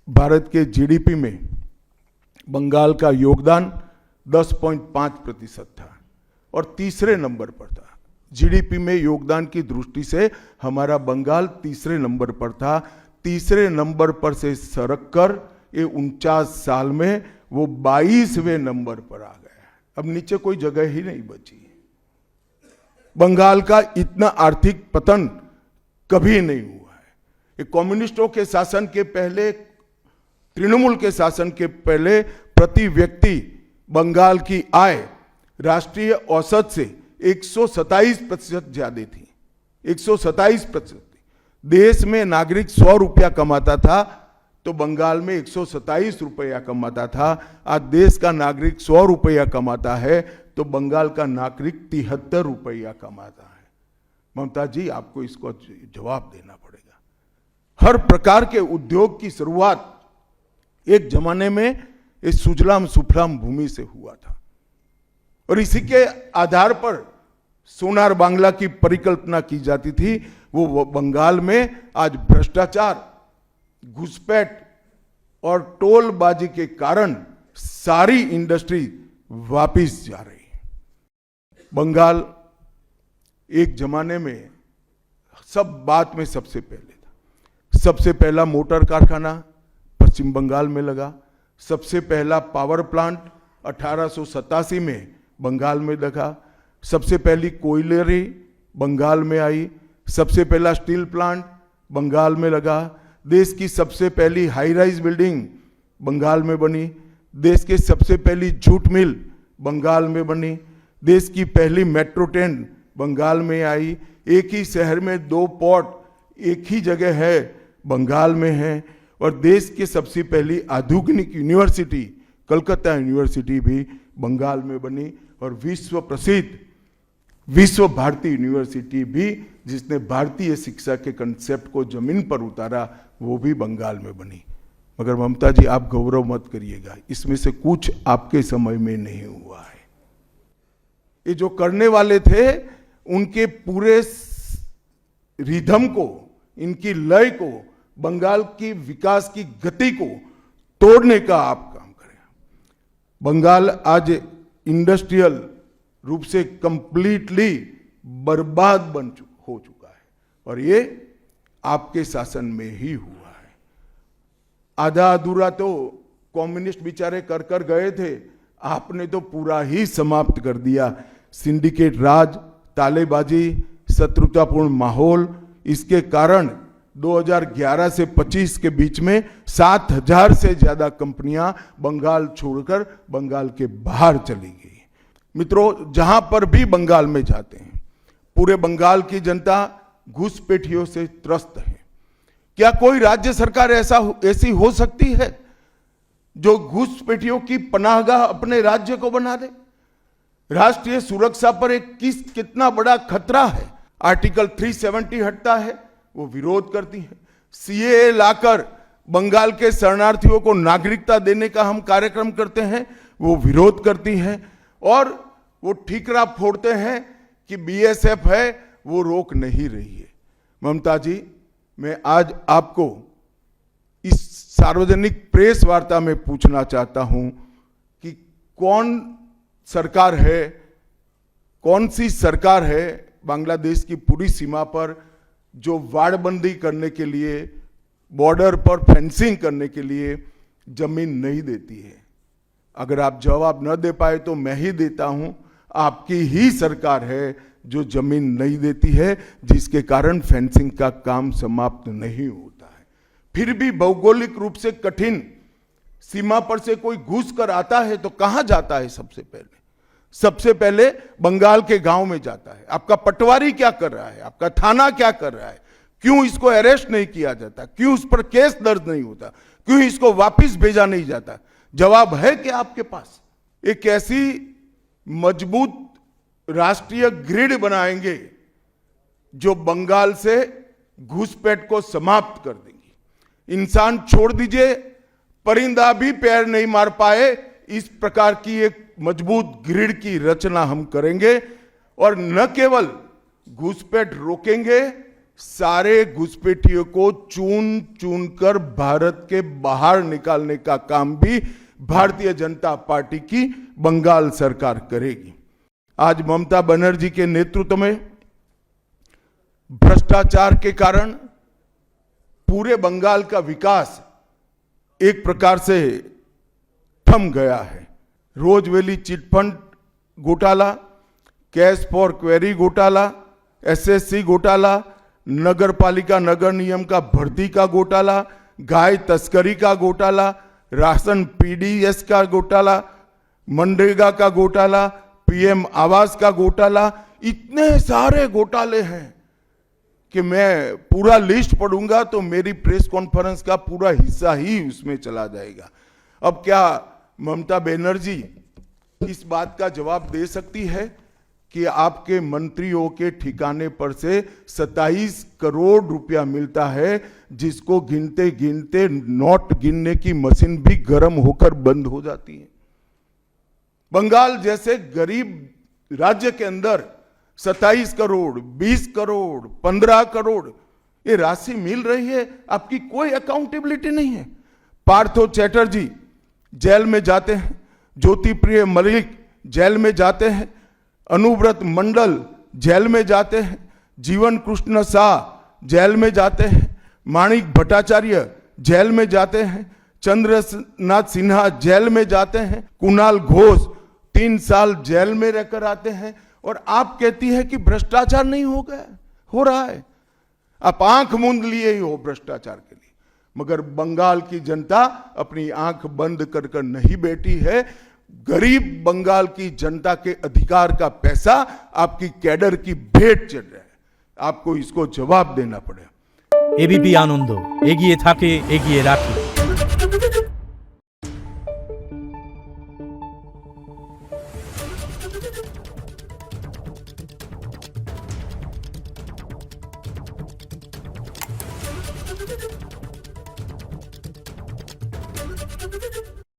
भारत के जीडीपी में बंगाल का योगदान 10.5% था और तीसरे नंबर पर था। जीडीपी में योगदान की दृष्टि से हमारा बंगाल तीसरे नंबर पर था। तीसरे नंबर पर से सरक कर ये 49 साल में वो 22वें नंबर पर आ गया। अब नीचे कोई जगह ही नहीं बची। बंगाल का इतना आर्थिक पतन कभी नहीं हुआ है। ये कम्युनिस्टों के शासन के पहले, तृणमूल के शासन के पहले प्रति व्यक्ति बंगाल की आय राष्ट्रीय औसत से 127% ज्यादा थी। 127%। देश में नागरिक 100 रुपया कमाता था तो बंगाल में 127 रुपया कमाता था। आज देश का नागरिक 100 रुपया कमाता है तो बंगाल का नागरिक 73 रुपया कमाता है। ममता जी, आपको इसको जवाब देना पड़ेगा। हर प्रकार के उद्योग की शुरुआत एक जमाने में इस सुजलाम सुफलाम भूमि से हुआ था और इसी के आधार पर सोनार बांग्ला की परिकल्पना की जाती थी। वो बंगाल में आज भ्रष्टाचार, घुसपैठ और टोलबाजी के कारण सारी इंडस्ट्री वापिस जा रही है। बंगाल एक जमाने में सब बात में सबसे पहले था। सबसे पहला मोटर कारखाना पश्चिम बंगाल में लगा। सबसे पहला पावर प्लांट 1887 में बंगाल में लगा। सबसे पहली कोयलरी बंगाल में आई। सबसे पहला स्टील प्लांट बंगाल में लगा। देश की सबसे पहली हाई राइज बिल्डिंग बंगाल में बनी। देश की सबसे पहली जूट मिल बंगाल में बनी। देश की पहली मेट्रो ट्रेन बंगाल में आई। एक ही शहर में 2 पोर्ट एक ही जगह है, बंगाल में है। और देश की सबसे पहली आधुनिक यूनिवर्सिटी कलकत्ता यूनिवर्सिटी भी बंगाल में बनी। और विश्व प्रसिद्ध विश्व भारती यूनिवर्सिटी भी, जिसने भारतीय शिक्षा के कंसेप्ट को जमीन पर उतारा, वो भी बंगाल में बनी। मगर ममता जी, आप गौरव मत करिएगा, इसमें से कुछ आपके समय में नहीं हुआ है। ये जो करने वाले थे उनके पूरे रिदम को, इनकी लय को, बंगाल की विकास की गति को तोड़ने का आप काम करें। बंगाल आज इंडस्ट्रियल रूप से कंप्लीटली बर्बाद हो चुका है और ये आपके शासन में ही हुआ है। आधा अधूरा तो कम्युनिस्ट बेचारे कर गए थे, आपने तो पूरा ही समाप्त कर दिया। सिंडिकेट राज, तालेबाजी, शत्रुतापूर्ण माहौल, इसके कारण 2011 से 25 के बीच में 7000 से ज्यादा कंपनियां बंगाल छोड़कर बंगाल के बाहर चली गई। मित्रों, जहां पर भी बंगाल में जाते हैं, पूरे बंगाल की जनता घुसपैठियों से त्रस्त है। क्या कोई राज्य सरकार ऐसी हो सकती है जो घुसपैठियों की पनाहगाह अपने राज्य को बना दे? राष्ट्रीय सुरक्षा पर एक कितना बड़ा खतरा है। आर्टिकल 370 हटता है, वो विरोध करती है। सीएए लाकर बंगाल के शरणार्थियों को नागरिकता देने का हम कार्यक्रम करते हैं, वो विरोध करती है। और वो ठीकरा फोड़ते हैं कि बीएसएफ है, वो रोक नहीं रही है। ममता जी, मैं आज आपको इस सार्वजनिक प्रेस वार्ता में पूछना चाहता हूं कि कौन सी सरकार है बांग्लादेश की पूरी सीमा पर जो वाड़बंदी करने के लिए, बॉर्डर पर फेंसिंग करने के लिए जमीन नहीं देती है? अगर आप जवाब न दे पाए तो मैं ही देता हूं। आपकी ही सरकार है जो जमीन नहीं देती है, जिसके कारण फेंसिंग का काम समाप्त नहीं होता है। फिर भी भौगोलिक रूप से कठिन सीमा पर से कोई घुस कर आता है तो कहां जाता है? सबसे पहले बंगाल के गांव में जाता है। आपका पटवारी क्या कर रहा है? आपका थाना क्या कर रहा है? क्यों इसको अरेस्ट नहीं किया जाता? क्यों उस पर केस दर्ज नहीं होता? क्यों इसको वापस भेजा नहीं जाता? जवाब है कि आपके पास एक ऐसी मजबूत राष्ट्रीय ग्रिड बनाएंगे जो बंगाल से घुसपैठ को समाप्त कर देंगी। इंसान छोड़ दीजिए, परिंदा भी पैर नहीं मार पाए, इस प्रकार की एक मजबूत ग्रिड की रचना हम करेंगे। और न केवल घुसपैठ रोकेंगे सारे घुसपैठियों को चुन चुन कर भारत के बाहर निकालने का काम भी भारतीय जनता पार्टी की बंगाल सरकार करेगी। आज ममता बनर्जी के नेतृत्व में भ्रष्टाचार के कारण पूरे बंगाल का विकास एक प्रकार से थम गया है। रोजवेली चिटफंड घोटाला, कैश फॉर क्वेरी घोटाला, एसएससी घोटाला, नगर पालिका नगर नियम का भर्ती का घोटाला, गाय तस्करी का घोटाला, राशन पीडीएस का घोटाला, मनरेगा का घोटाला, पीएम आवास का घोटाला, इतने सारे घोटाले हैं कि मैं पूरा लिस्ट पढ़ूंगा तो मेरी प्रेस कॉन्फ्रेंस का पूरा हिस्सा ही उसमें चला जाएगा। अब क्या ममता बनर्जी इस बात का जवाब दे सकती है कि आपके मंत्रियों के ठिकाने पर से 27 करोड़ रुपया मिलता है, जिसको गिनते गिनते नोट गिनने की मशीन भी गर्म होकर बंद हो जाती है। बंगाल जैसे गरीब राज्य के अंदर 27 करोड़, 20 करोड़, 15 करोड़ ये राशि मिल रही है, आपकी कोई अकाउंटेबिलिटी नहीं है। पार्थो चैटर्जी जेल में जाते हैं, ज्योति प्रिय मलिक जेल में जाते हैं, अनुव्रत मंडल जेल में जाते हैं, जीवन कृष्ण शाह जेल में जाते हैं, माणिक भट्टाचार्य जेल में जाते हैं, चंद्रनाथ सिन्हा जेल में जाते हैं, कुणाल घोष 3 साल जेल में रहकर आते हैं, और आप कहती है कि भ्रष्टाचार नहीं हो गया, हो रहा है। आप आंख मूंद लिए ही हो भ्रष्टाचार के लिए, मगर बंगाल की जनता अपनी आंख बंद कर कर नहीं बैठी है। गरीब बंगाल की जनता के अधिकार का पैसा आपकी कैडर की भेंट चढ़ रहा है, आपको इसको जवाब देना पड़ेगा। एबीपी आनंद एगिए थाके एगिए राखे।